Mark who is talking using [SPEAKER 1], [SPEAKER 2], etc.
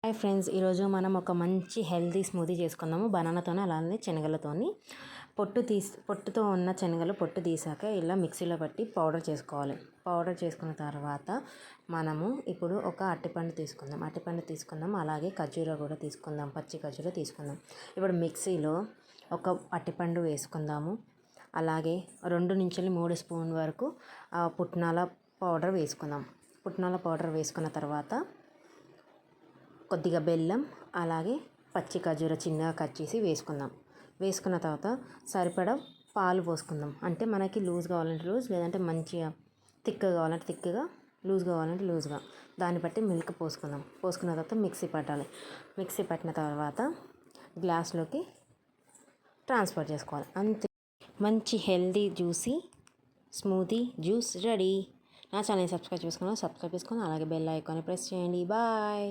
[SPEAKER 1] Hi friends, ఈరోజు మనం ఒక మంచి హెల్తీ స్మూదీ చేసుకుందాము. బనానాతోని అలానే శనగలతోని. పొట్టుతో ఉన్న శనగలు పొట్టు తీసాక ఇలా మిక్సీలో పట్టి పౌడర్ చేసుకోవాలి. పౌడర్ చేసుకున్న తర్వాత మనము ఇప్పుడు ఒక అట్టిపండు తీసుకుందాం. అలాగే ఖర్జూర కూడా తీసుకుందాం. పచ్చి ఖర్జూర తీసుకుందాం. ఇప్పుడు మిక్సీలో ఒక అట్టిపండు వేసుకుందాము. అలాగే 2 నుంచి 3 స్పూన్ వరకు పుట్నాల పౌడర్ వేసుకుందాం. పుట్నాల పౌడర్ వేసుకున్న తర్వాత కొద్దిగా బెల్లం, అలాగే పచ్చి ఖర్జూర చిన్నగా కట్ చేసి వేసుకుందాం. వేసుకున్న తర్వాత సరిపడా పాలు పోసుకుందాం. అంటే మనకి లూజ్ కావాలంటే లూజ్, లేదంటే మంచిగా థిక్గా కావాలంటే థిక్గా, లూజ్ కావాలంటే లూజ్గా, దాన్ని బట్టి మిల్క్ పోసుకుందాం. పోసుకున్న తర్వాత మిక్సీ పట్టాలి. మిక్సీ పట్టిన తర్వాత గ్లాస్లోకి ట్రాన్స్ఫర్ చేసుకోవాలి. అంతే, మంచి healthy juicy smoothie juice ready. నా ఛానల్ సబ్స్క్రైబ్ చేసుకుని అలాగే బెల్ ఐకాన్ని ప్రెస్ చేయండి. బాయ్.